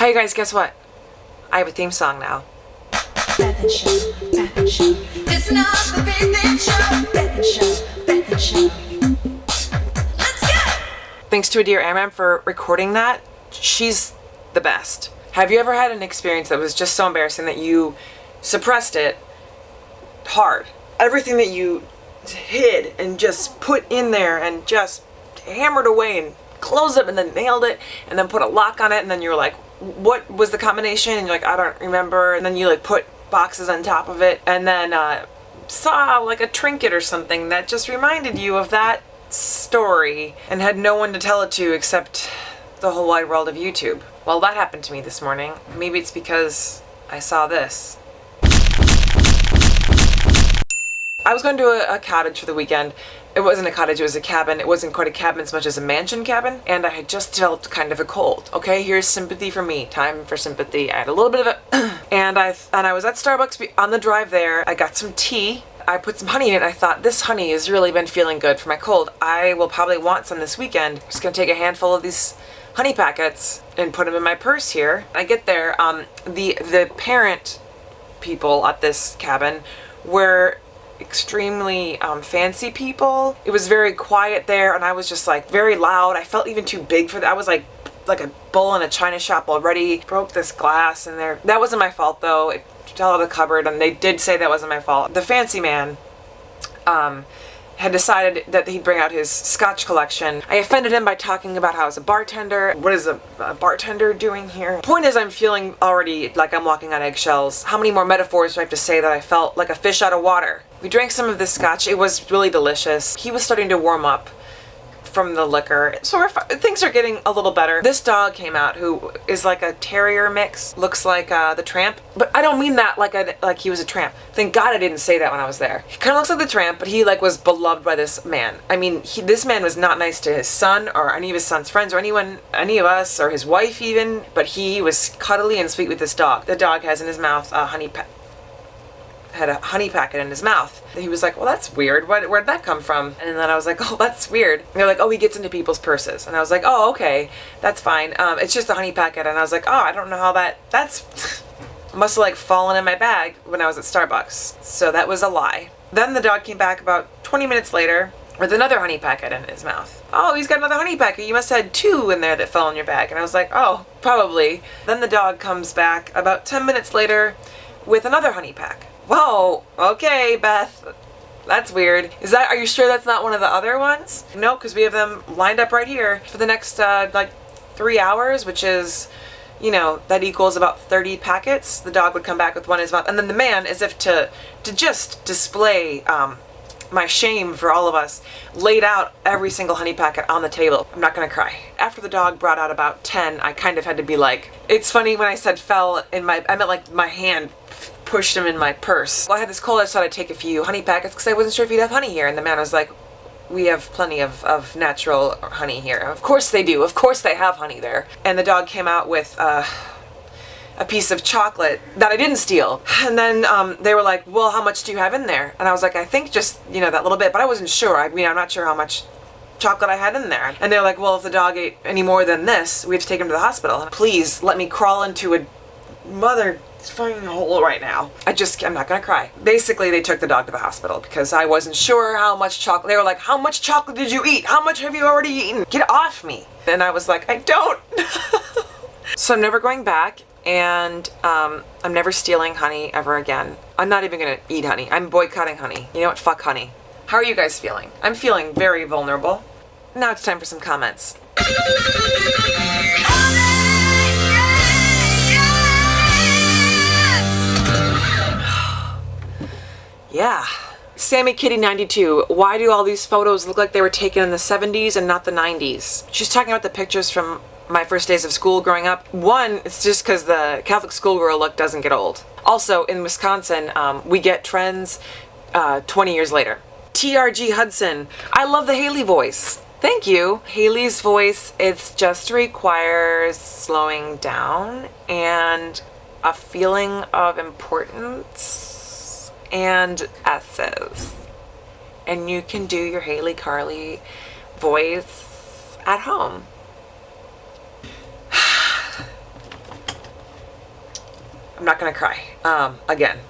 Hi guys, guess what? I have a theme song now. BethInShow, BethInShow. It's not the BethInShow, BethInShow, BethInShow. Let's go! Thanks to Adira Amram for recording that. She's the best. Have you ever had an experience that was just so embarrassing that you suppressed it hard? Everything that you hid and just put in there and just hammered away and closed it and then nailed it and then put a lock on it, and then you're like, what was the combination? And you're like, I don't remember. And then you like put boxes on top of it and then saw like a trinket or something that just reminded you of that story and had no one to tell it to except the whole wide world of YouTube. Well, that happened to me this morning. Maybe it's because I saw this. I was going to a cottage for the weekend. It wasn't a cottage, it was a cabin. It wasn't quite a cabin as much as a mansion cabin. And I had just felt kind of a cold. Okay, here's sympathy for me. Time for sympathy. I had a little bit of a and I was at Starbucks on the drive there. I got some tea. I put some honey in it. I thought, this honey has really been feeling good for my cold. I will probably want some this weekend. I'm just gonna take a handful of these honey packets and put them in my purse here. I get there, the parent people at this cabin were extremely fancy people. It was very quiet there, and I was just like very loud. I felt even too big for that. I was like a bull in a china shop already. Broke this glass in there. That wasn't my fault though. It fell out of the cupboard, and they did say that wasn't my fault. The fancy man had decided that he'd bring out his scotch collection. I offended him by talking about how I was a bartender. What is a bartender doing here? Point is, I'm feeling already like I'm walking on eggshells. How many more metaphors do I have to say that I felt like a fish out of water? We drank some of this scotch. It was really delicious. He was starting to warm up from the liquor, so things are getting a little better. This dog came out who is like a terrier mix, looks like the tramp, but I don't mean that like he was a tramp. Thank God I didn't say that when I was there. He kind of looks like the tramp, but he like was beloved by this man. I mean, this man was not nice to his son or any of his son's friends or any of us or his wife even, but he was cuddly and sweet with this dog. The dog has in his mouth a had a honey packet in his mouth. And he was like, well, that's weird. Where'd that come from? And then I was like, oh, that's weird. And they're like, oh, he gets into people's purses. And I was like, oh, okay, that's fine. It's just a honey packet. And I was like, oh, I don't know how that's must have like fallen in my bag when I was at Starbucks. So that was a lie. Then the dog came back about 20 minutes later with another honey packet in his mouth. Oh, he's got another honey packet. You must have had 2 in there that fell in your bag. And I was like, oh, probably. Then the dog comes back about 10 minutes later with another honey pack. Whoa, okay, Beth. That's weird. Are you sure that's not one of the other ones? No, because we have them lined up right here for the next, like 3 hours, which is, you know, that equals about 30 packets. The dog would come back with one in his mouth. And then the man, as if to just display my shame for all of us, laid out every single honey packet on the table. I'm not gonna cry. After the dog brought out about 10, I kind of had to be like, it's funny when I said fell in I meant like my hand pushed him in my purse. Well, I had this cold, I thought I'd take a few honey packets because I wasn't sure if you'd have honey here. And the man was like, we have plenty of natural honey here. Of course they do. Of course they have honey there. And the dog came out with a piece of chocolate that I didn't steal. And then they were like, well, how much do you have in there? And I was like, I think just, you know, that little bit, but I wasn't sure. I mean, I'm not sure how much chocolate I had in there. And they're like, well, if the dog ate any more than this, we have to take him to the hospital. Please let me crawl into a fucking hole right now. I'm not gonna cry. Basically, they took the dog to the hospital because I wasn't sure how much chocolate. They were like, how much chocolate did you eat? How much have you already eaten? Get off me. And I was like, I don't. So I'm never going back, and I'm never stealing honey ever again. I'm not even gonna eat honey. I'm boycotting honey. You know what? Fuck honey. How are you guys feeling? I'm feeling very vulnerable. Now it's time for some comments. Yeah. Sammy Kitty 92, why do all these photos look like they were taken in the 70s and not the 90s? She's talking about the pictures from my first days of school growing up. One, it's just because the Catholic schoolgirl look doesn't get old. Also, in Wisconsin, we get trends 20 years later. TRG Hudson, I love the Haley voice. Thank you. Haley's voice, it just requires slowing down and a feeling of importance and S's. And you can do your Haley Carly voice at home. I'm not gonna cry again.